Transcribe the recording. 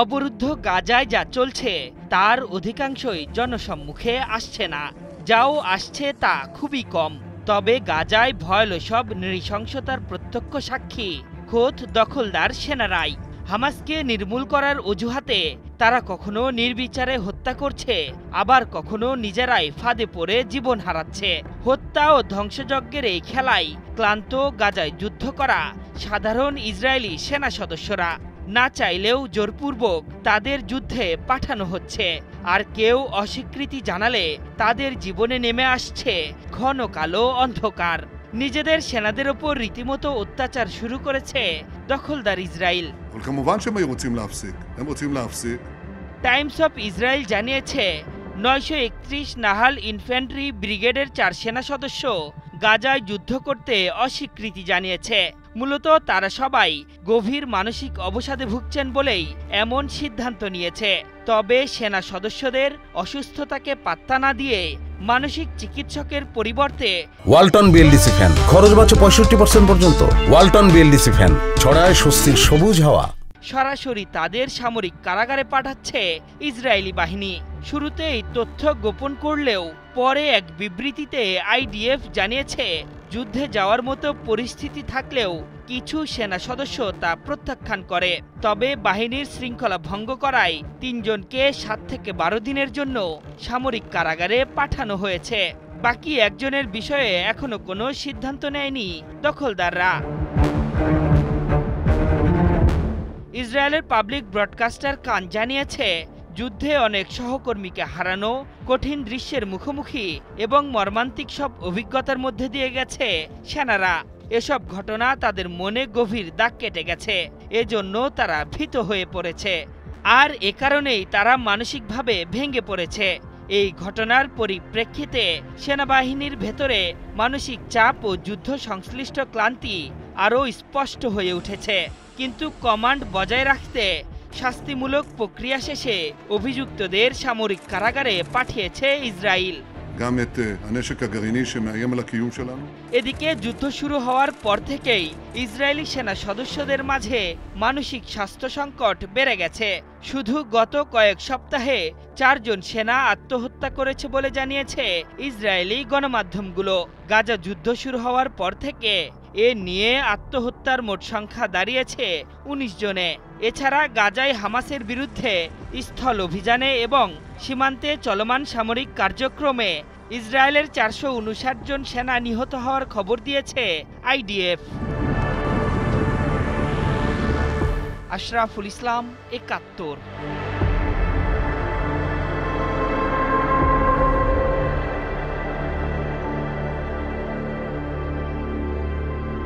অবরুদ্ধ গাজায় যা চলছে তার অধিকাংশই জনসম্মুখে আসছে না, যাও আসছে তা খুবই কম। তবে গাজায় ভয়াল সব নৃশংসতার প্রত্যক্ষ সাক্ষী খোদ দখলদার সেনারাই। হামাসকে নির্মূল করার অজুহাতে তারা কখনো নির্বিচারে হত্যা করছে, আবার কখনো নিজেরাই ফাঁদে পড়ে জীবন হারাচ্ছে। হত্যা ও ধ্বংসযজ্ঞের এই খেলায় ক্লান্ত গাজায় যুদ্ধ করা সাধারণ ইসরায়েলি সেনা সদস্যরা না চাইলেও জোরপূর্বক তাদের যুদ্ধে পাঠানো হচ্ছে। আর কেউ অস্বীকৃতি জানালে তাদের জীবনে নেমে আসছে ঘন কালো অন্ধকার। নিজেদের সেনাদের ওপর রীতিমতো অত্যাচার শুরু করেছে দখলদার ইসরায়েল। টাইমস অফ ইসরায়েল জানিয়েছে 931 নাহাল ইনফ্যান্ট্রি ব্রিগেডের 4 সেনা সদস্য গাজায় যুদ্ধ করতে অস্বীকৃতি জানিয়েছে। মূলত তারা সবাই গভীর মানসিক অবসাদে ভুগছেন বলেই এমন সিদ্ধান্ত নিয়েছে। তবে সেনা সদস্যদের অসুস্থতাকে পাত্তা না দিয়ে মানসিক চিকিৎসকের পরিবর্তে ওয়ালটন বিএলডিসি ফ্যান খরচ বাঁচে 65% পর্যন্ত। ওয়ালটন বিএলডিসি ফ্যান ছড়ায় স্বস্তির সবুজ হাওয়া। সরাসরি তাদের সামরিক কারাগারে পাঠাচ্ছে ইসরায়েলি বাহিনী। শুরুতে এই তথ্য গোপন করলেও পরে এক বিবৃতিতে আইডিএফ জানিয়েছে যুদ্ধে যাওয়ার মতো পরিস্থিতি থাকলেও কিছু সেনা সদস্য তা প্রত্যাখ্যান করে। তবে বাহিনীর শৃঙ্খলা ভঙ্গ করায় 3 জনকে 7 থেকে 12 দিনের জন্য সামরিক কারাগারে পাঠানো হয়েছে। বাকি একজনের বিষয়ে এখনো কোনো সিদ্ধান্ত নেয়নি দখলদাররা। ইসরায়েলের পাবলিক ব্রডকাস্টার কান জানিয়েছে যুদ্ধে অনেক সহকর্মীকে হারানো, কঠিন দৃশ্যের মুখোমুখি এবং মর্মান্তিক সব অভিজ্ঞতার মধ্যে দিয়ে গেছে সেনারা। এসব ঘটনা তাদের মনে গভীর দাগ কেটে গেছে, এজন্য তারা ভীত হয়ে পড়েছে। আর এ কারণেই তারা মানসিকভাবে ভেঙে পড়েছে। এই ঘটনার পরিপ্রেক্ষিতে সেনাবাহিনীর ভেতরে মানসিক চাপ ও যুদ্ধ সংশ্লিষ্ট ক্লান্তি আরও স্পষ্ট হয়ে উঠেছে। কিন্তু কমান্ড বজায় রাখতে শাস্তিমূলক প্রক্রিয়া শেষে অভিযুক্তদের সামরিক কারাগারে পাঠিয়েছে ইসরায়েল। এদিকে যুদ্ধ শুরু হওয়ার পর থেকেই ইসরায়েলি সেনা সদস্যদের মাঝে মানসিক স্বাস্থ্য সংকট বেড়ে গেছে। শুধু গত কয়েক সপ্তাহে 4 জন সেনা আত্মহত্যা করেছে বলে জানিয়েছে ইসরায়েলি গণমাধ্যমগুলো। গাজা যুদ্ধ শুরু হওয়ার পর থেকে এ নিয়ে আত্মহত্যার মোট সংখ্যা দাঁড়িয়েছে 19 জনে। এছাড়া গাজায় হামাসের বিরুদ্ধে স্থল অভিযানে এবং সীমান্তে চলমান সামরিক কার্যক্রমে ইসরায়েলের 459 জন সেনা নিহত হওয়ার খবর দিয়েছে আইডিএফ। আশরাফুল ইসলাম, 71।